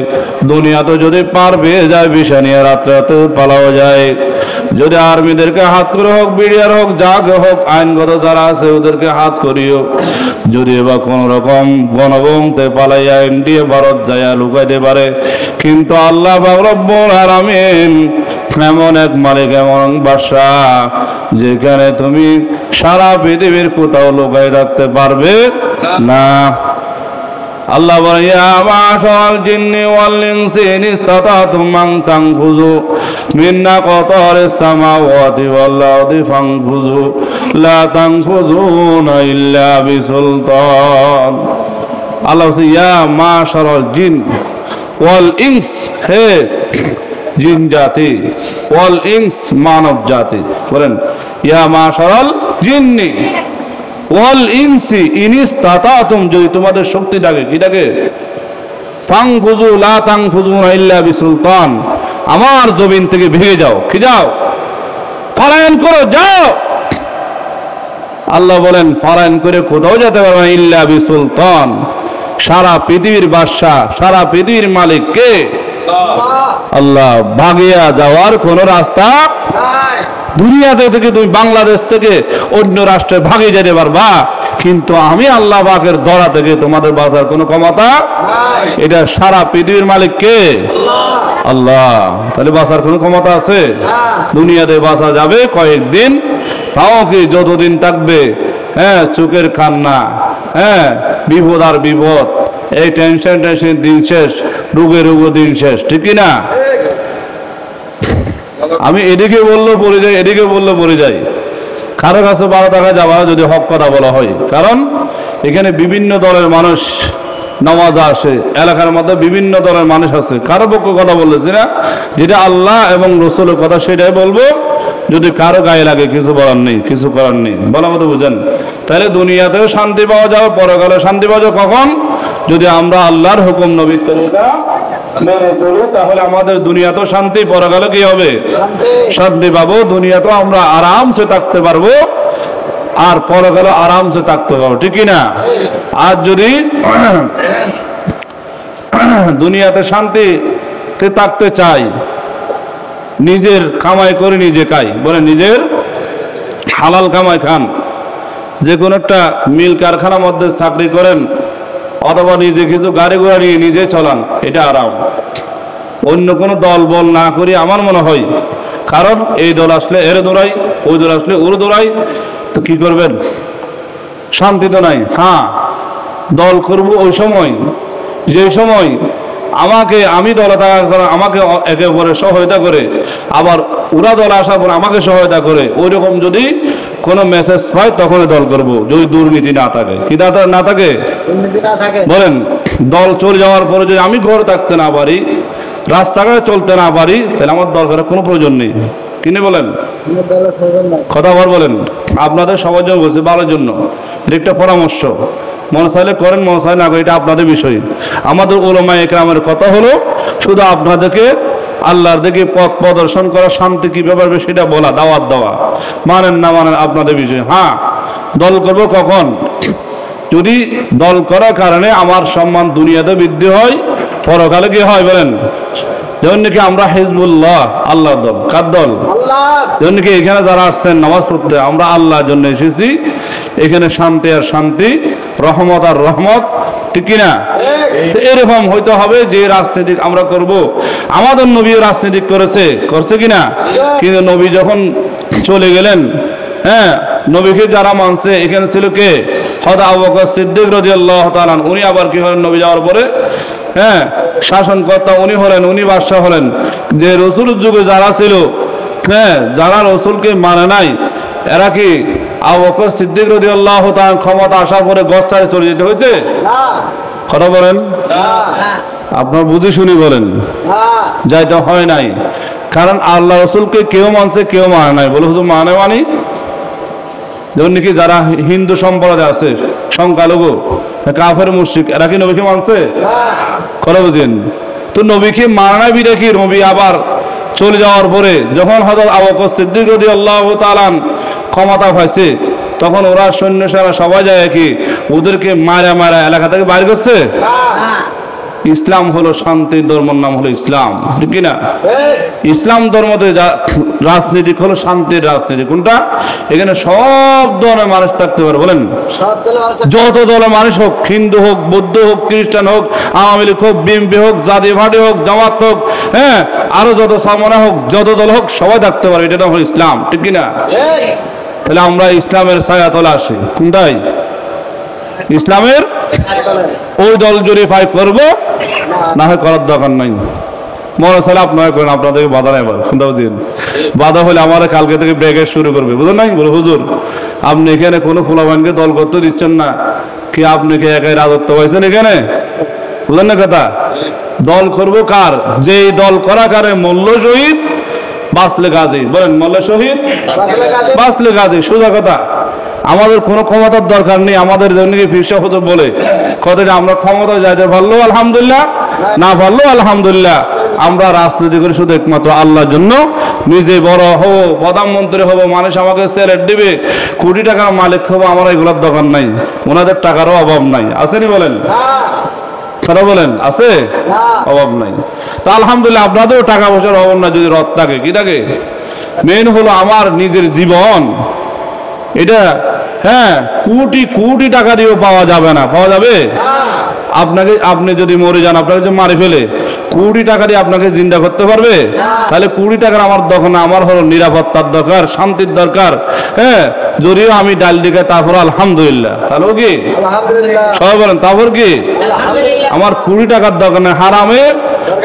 দুনিয়াতে যদি পার পেয়ে যায়, বিষা নিয়ে রাত্রে রাতে পালাও যায়। যদি আর্মিদেরকে হাত করে হোক, বিডিআর হোক, যাকে হোক, আইনগত যারা আছে ওদেরকে হাত করিও। যদি বা কোন রকম গণবংতে পালাইয়া ইন্ডিয়া ভারত যাইয়া লুকাইতে পারে, কিন্তু আল্লাহ পাক রব্বুল আলামিন এমন এক মালিক, এমন বাদশা, যেখানে তুমি সারা পৃথিবীর কোথাও লুকাই রাখতে পারবে না। আল্লাহ বলেন, ইয়া মাশারাল জিন্নি ওয়াল ইনসি ইন ইসতাতাতুম আন তানফুযু মিন নাকাতারিস সামাওয়াতি ওয়াল আরদি ফানফুযু লা তানফুযুনা ইল্লা বিসুলতান। আল্লাহ বলেন, ইয়া মাশারাল জিন ওয়াল ইনস, হে জিন জাতি, ওয়াল ইনস মানব জাতি। বলেন, ইয়া মাশারাল জিন্নি ওয়াল ইনসি ইন ইসতাতাতুম, যদি তোমাদের শক্তি থাকে, কি থাকে? ফানফুযু লা তানফুযুনা ইল্লা বিসুলতান, আমার জমিন থেকে ভেঙে যাও। কি যাও? পলায়ন করো, যাও। আল্লাহ বলেন, পলায়ন করে কোথাও যেতে পারবে না, ইল্লা বিসুলতান। সারা পৃথিবীর বাদশা, সারা পৃথিবীর মালিক কে? আল্লাহ। ভাগিয়া যাওয়ার কোন রাস্তা নাই। দুনিয়াতে থেকে তুমি বাংলাদেশ থেকে অন্য রাষ্ট্রে ভাগে যেতে পারবা, কিন্তু আমি আল্লাহ পাকের দরা থেকে তোমাদের বাঁচার কোনো ক্ষমতা নাই। এটা সারা পৃথিবীর মালিক কে? আল্লাহ। তাহলে বাঁচার কোনো ক্ষমতা আছে? দুনিয়াতে বাঁচা যাবে কয়েকদিন, তাও কি যতদিন থাকবে চোখের কান্না, বিপদ আর বিপদ, এই টেনশন দিন শেষ, রোগে দিন শেষ, ঠিক না? আমি এদিকে বললো পড়ে যাই, এদিকে বললো পড়ে যাই। কারো কাছে ভালো থাকা যাওয়া যদি হক কথা বলা হয়, কারণ এখানে বিভিন্ন দলের মানুষ নামাজ আসে, এলাকার মধ্যে বিভিন্ন দলের মানুষ আছে। কারো পক্ষে কথা বলতেছি না, যেটা আল্লাহ এবং রসুলের কথা সেটাই বলবো। যদি কারো গায়ে লাগে কিছু বলার নেই, কিছু করার নেই, বলা মতো বুঝেন। তাহলে দুনিয়াতেও শান্তি পাওয়া যাবে, পরকালে শান্তি পাওয়া যাবে কখন? যদি আমরা আল্লাহর হুকুম নবীর তরিকা মেনে চলি, তাহলে আমাদের দুনিয়াতেও শান্তি, পরকালে কি হবে? শান্তি পাবো। দুনিয়াতেও আমরা আরামসে থাকতে পারবো, আর পরকালে আরামসে থাকতে পারবো, ঠিক না? আর যদি দুনিয়াতে শান্তিতে থাকতে চাই, নিজের কামাই করে নিজে খাই, বলে নিজের হালাল কামাই খান, যে কোনো একটা মিল কারখানার মধ্যে চাকরি করেন, অথবা নিজে কিছু গাড়ি ঘোড়া নিয়ে নিজে চলান, এটা আরাম। অন্য কোনো দল বল না করি আমার মনে হয়, কারণ এই দল আসলে এর দৌড়াই, ওই দল আসলে ওর দৌড়াই, তো কি করবেন? শান্তি তো নাই। হ্যাঁ, দল করব ওই সময়, যে সময় আমি দলে থাকা করে আমাকে একে অপরে সহায়তা করে, আবার ওরা দলে আসার পর আমাকে সহায়তা করে, ওই রকম যদি কোনো মেসেজ পাই তখনই দল করব, যদি দুর্নীতি না থাকে। কি না থাকে? বলেন, দল চলে যাওয়ার পরে যদি আমি ঘরে থাকতে না পারি, রাস্তাঘাটে চলতে না পারি, তাহলে আমার দল করার কোনো প্রয়োজন নেই। কিনে বলেন, কথা বলেন। আপনাদের সবার জন্য বলছে, ভালোর জন্য, এটা একটা পরামর্শ। মনে চাইলে করেন, মনে চাইলে না করেন, এটা আপনাদের বিষয়। আমাদের উলামায়ে ইকরামের কথা হলো শুধু আপনাদেরকে আল্লাহর দিকে পথ প্রদর্শন করা, শান্তি কিভাবে পারবে সেটা বলা, দাওয়াত দেওয়া। মানেন না মানেন আপনাদের বিষয়। হ্যাঁ, দল করব কখন? যদি দল করার কারণে আমার সম্মান দুনিয়াতে বৃদ্ধি হয়, পরকালে কি হয় বলেন? যেমন নাকি আমরা হিজবুল্লাহ, আল্লাহর দল। কার দল? যেমন নাকি এখানে যারা আসছেন নামাজ পড়তে, আমরা আল্লাহর জন্য এসেছি। এখানে শান্তি আর শান্তি, রহমত আর রহমত, ঠিক কিনা? এরকম হইতে হবে যে রাজনীতি আমরা করব। আমাদের নবী রাজনীতি করছে কিনা? কিন্তু নবী যখন চলে গেলেন, হ্যাঁ, নবীকে যারা মানছে এখানে ছিল কে? হযরত আবু বকর সিদ্দিক রাদিয়াল্লাহু তাআলা। উনি আবার কি হলেন? নবী যাওয়ার পরে, হ্যাঁ, শাসনকর্তা উনি হলেন, উনি বাদশাহ হলেন। যে রসুলের যুগে যারা ছিল, হ্যাঁ, যারা রসুলকে মানে নাই, এরা কি আবু বকর সিদ্দিক রাদিয়াল্লাহু তাআলা ক্ষমতা আসার পরে গছ ছাড়ে চলে যেতে হয়েছে? কথা বলেন, আপনার বুঝে শুনি বলেন। যাইতে হয় নাই, কারণ আল্লাহ রসুলকে কেউ মানছে, কেউ মানে নাই। বলে শুধু মানি, যেমন নাকি যারা হিন্দু সম্প্রদায় আছে, সংখ্যালঘু, কাফের মুশরিক, এরা কি নবীকে মানছে? কথা বুঝেন তো। নবীকে মানে নাই বিধে কি নবী আবার চলে যাওয়ার পরে যখন হযরত আবু বকর সিদ্দিক রাদিয়াল্লাহু তাআলা ক্ষমতা পাইছে, তখন ওরা সৈন্য সেনা সবাই যায় কি ওদেরকে মারা এলাকা থেকে বাইর করছে। ইসলাম হলো শান্তির ধর্মের নাম হলো ইসলাম, ঠিক কিনা? ইসলাম ধর্মতে রাজনীতি হলো শান্তির রাজনীতি। কোনটা? এখানে সব ধরনের মানুষ থাকতে পারে। বলেন, যত দলের মানুষ হোক, হিন্দু হোক, বৌদ্ধ হোক, খ্রিস্টান হোক, আওয়ামী লীগ হোক, বিএনপি হোক, জাতীয় পার্টি হোক, জামাত হোক, হ্যাঁ, আরো যত সামনা হোক, যত দল হোক, সবাই থাকতে পারে। এটা নাম হলো ইসলাম, ঠিক কিনা? তাহলে আমরা ইসলামের ছায়াতলে আসি। কোনটাই? ইসলামের ওই দল জুড়ে ফাইট করবো, না হয় করার দরকার নাই। মনে চাইলে আপনারা করেন, আপনাদেরকে বাধা নাই। শুনতে পাচ্ছেন? বাধা হলে আমার কালকে থেকে ব্যাগে শুরু করবে, বুঝলেন নাই? বলে, হুজুর আপনি এখানে কোনো ফুলাবানকে দল করতে দিচ্ছেন না, কি আপনি কি একাই রাজত্ব পাইছেন এখানে? বুঝলেন না কথা? দল করবো কার? যে দল করা কারে মূল্য শহীদ বাঁচলে গাজী। বলেন, মূল্য শহীদ বাঁচলে গাজী, সোজা কথা। আমাদের কোনো ক্ষমতার দরকার নেই। আমাদের জন্য বিশ্বপত বলে কথাটা, আমরা ক্ষমতা যাইতে পারলেও আলহামদুলিল্লাহ, না পারলেও আলহামদুলিল্লাহ। আমরা রাজনীতি করি শুধু একমাত্র আল্লাহর জন্য। নিজে বড় হবো, প্রধানমন্ত্রী হবো, মানুষ আমাকে স্যালারি দিবে, কোটি টাকার মালিক হবো, আমার এগুলোর দরকার নাই। ওনাদের টাকারও অভাব নাই। আসেনি বলেন? তারা বলেন আছে? অভাব নাই। তো আলহামদুলিল্লাহ, আপনাদেরও টাকা পয়সার অভাব নাই যদি রথ থাকে। কি থাকে? মেন হলো আমার নিজের জীবন। এটা, হ্যাঁ, কোটি কোটি টাকা দিয়েও পাওয়া যাবে না। পাওয়া যাবে? আপনাকে, আপনি যদি মরে যান, আপনাকে যদি মারি ফেলে, কোটি টাকা দিয়ে আপনাকে জিন্দা করতে পারবে? তাহলে কোটি টাকার আমার দরকার না। আমার হলো নিরাপত্তার দরকার, শান্তির দরকার। হ্যাঁ, যদিও আমি ডাল দিকে, তারপর আলহামদুলিল্লাহ। তাহলে কি সবাই বলেন, তারপর কি? আমার কোটি টাকার দরকার নেই। হারামে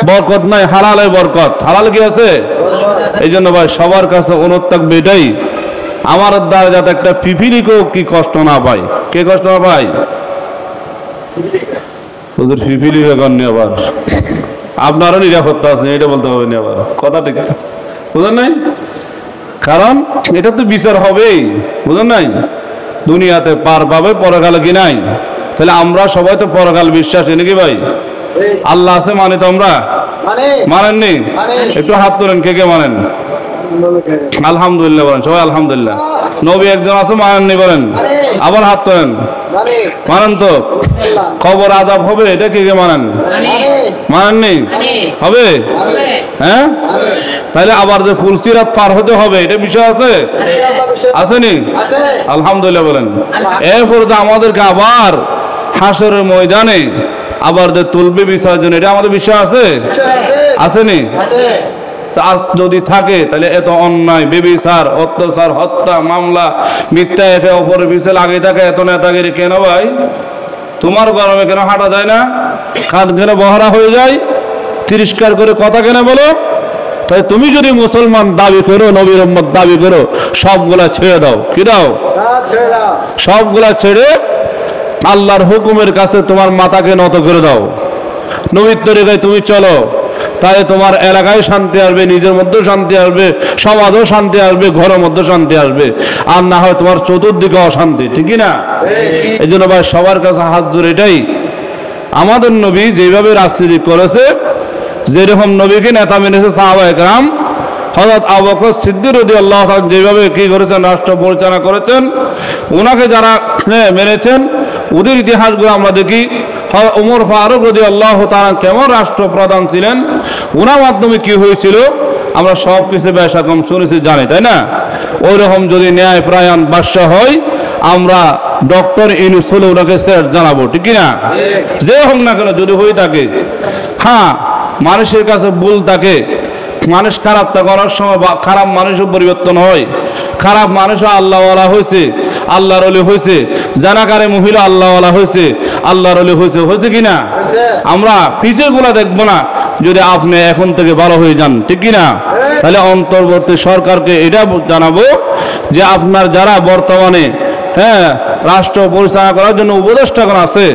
বরকত নাই, হালালে বরকত। হালাল কি আছে? এই জন্য ভাই সবার কাছে অনুরোধ থাকবে এটাই, আমার দ্বারা যাতে একটা পিপিলিকেও কি কষ্ট না পায়। কে কষ্ট না পায়? ওদের পিপিলি গণ্য। আবার আপনারও নিরাপত্তা আছে, এটা বলতে হবে না। আবার কথা ঠিক বুঝলেন নাই? কারণ এটা তো বিচার হবেই, বুঝলেন নাই? দুনিয়াতে পার পাবে, পরকালে কি নাই? তাহলে আমরা সবাই তো পরকাল বিশ্বাসী নাকি ভাই? আল্লাহ আছে মানে তো আমরা মানেননি? একটু হাত তোলেন, কে কে মানেন? আলহামদুলিল্লাহ বলেন সবাই, আলহামদুলিল্লাহ। নবী একজন আছে মানেননি বলেন, আবার হাত তোলেন। মানেন তো? কবর আযাব হবে, এটা কে কে মানেন? মানেননি? হবে? হ্যাঁ, তাহলে আবার যে ফুলসিরাত পার হতে হবে, এটা বিষয় আছে আসেনি? আলহামদুলিল্লাহ বলেন। এরপর যে আমাদেরকে আবার হাসরের ময়দানে আবার যে তুলবে বিসর্জন, এটা আমাদের বিষয় আছে আসেনি? যদি থাকে তাহলে এত অন্যায়, বেবিচার, অত্যাচার, হত্যা, মামলা, মিথ্যা, একে অপরের পিছে লাগে থাকে, এত নেতাগিরি কেন ভাই? তোমার গরমে কেন হাঁটা যায় না? কাঁধ কেন বহরা হয়ে যায়? তিরস্কার করে কথা কেন বলো? তাই তুমি যদি মুসলমান দাবি করো, নবীর উম্মত দাবি করো, সবগুলা ছেড়ে দাও। কি দাও? সবগুলা ছেড়ে আল্লাহর হুকুমের কাছে তোমার মাথাকে নত করে দাও। নবীর তরিকায় তুমি চলো, তাহলে তোমার এলাকায় শান্তি আসবে, নিজের মধ্যেও শান্তি আসবে, সমাজেও শান্তি আসবে, ঘরের মধ্যে শান্তি আসবে। আর না হয় তোমার চতুর্দিকে অশান্তি, ঠিকই না? এই জন্য ভাই সবার কাছে হাত জোড়ে এটাই, আমাদের নবী যেভাবে রাজনীতি করেছে, যেরকম নবীকে নেতা মেনেছে সাহাবায়ে কেরাম, হযরত আবু বকর সিদ্দিক রাদিয়াল্লাহু তাআলা যেভাবে কি করেছেন, রাষ্ট্র পরিচালনা করেছেন, ওনাকে যারা মেনেছেন ওদের ইতিহাসগুলো আমরা দেখি। ওমর ফারুক রাদিয়াল্লাহু তাআলা কেমন রাষ্ট্রপ্রধান ছিলেন, ওনার মাধ্যমে কি হয়েছিল আমরা সব কিছু বেশা কম শুনেছি, জানি, তাই না? ওই রকম যদি ন্যায় প্রায়ণ বাদশা হয়, আমরা ডক্টর ইউনূস হলে ওনাকে স্যার জানাবো, ঠিক কিনা? যে হোক না কেন যদি হয়ে থাকে। হ্যাঁ, মানুষের কাছে ভুল থাকে, মানুষ খারাপটা করার সময় খারাপ মানুষও পরিবর্তন হয়, খারাপ মানুষও আল্লাহওয়ালা হয়েছে, আল্লাহর ওলি হয়েছে, জানাকারে মহিলা আল্লাহওয়ালা হয়েছে, আল্লাহর ওলি হয়েছে, হয়েছে কিনা? আমরা পিছের গুলা দেখবো না, যদি আপনি এখন থেকে ভালো হয়ে যান, ঠিক কিনা? তাহলে অন্তর্বর্তী সরকারকে এটা জানাবো যে আপনার যারা বর্তমানে রাষ্ট্র পরিচালনা করার জন্য উপদেষ্টাগণ আছে,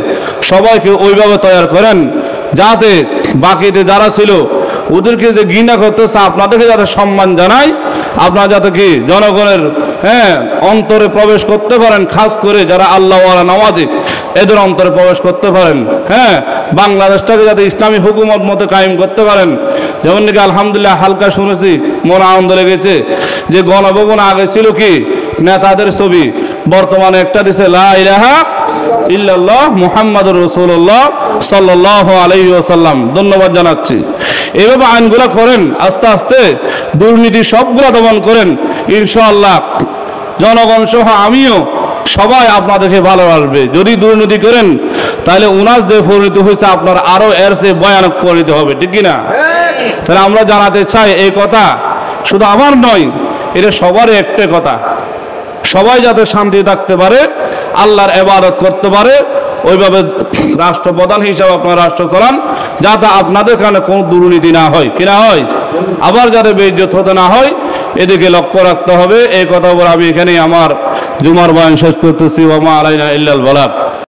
সবাইকে ওইভাবে তৈরি করেন যাতে বাকিতে যারা ছিল ওদেরকে যে ঘৃণা করতেছে, আপনাদেরকে যাতে সম্মান জানায়, আপনারা যাতে কি জনগণের অন্তরে প্রবেশ করতে পারেন, খাস করে যারা আল্লাহওয়ালা নামাজি এদের অন্তরে প্রবেশ করতে পারেন। বাংলাদেশটাকে যাতে ইসলামী হুকুমত মতো কায়েম করতে পারেন। যেমন নাকি আলহামদুলিল্লাহ হালকা শুনেছি, মন আনন্দ লেগেছে যে গণভবন আগে ছিল কি নেতাদের ছবি, বর্তমানে একটা দিছে লা ইলাহা ইল্লাল্লাহ মুহাম্মাদুর রাসূলুল্লাহ সাল্লাল্লাহু আলাইহি ওয়াসাল্লাম। ধন্যবাদ জানাচ্ছি। এইভাবে আইনগুলো করেন, আস্তে আস্তে দুর্নীতি সবগুলো দমন করেন, ইনশাআল্লাহ জনগণ সহ আমিও সবাই আপনাদেরকে ভালোবাসবে। যদি দুর্নীতি করেন তাহলে উনার যে পরিণতি হয়েছে আপনার আরো এর চেয়ে ভয়ানক পরিণতি হবে, ঠিক কিনা? তাহলে আমরা জানাতে চাই এই কথা শুধু আমার নয়, এটা সবারই একটা কথা, সবাই যাতে শান্তি থাকতে পারে, আল্লাহর ইবাদত করতে পারে, ওইভাবে রাষ্ট্রপ্রধান হিসাবে আপনার রাষ্ট্র চালান, যাতে আপনাদের কারণে কোনো দুর্নীতি না হয়, কিনা হয়, আবার যাতে বেইজ্জত হতে না হয়, এদিকে লক্ষ্য রাখতে হবে। এই কথা বলে আমি এখানেই আমার জুমার বয়ান শেষ করতেছি। ওয়া মা আলাইনা ইল্লাল বালাগ।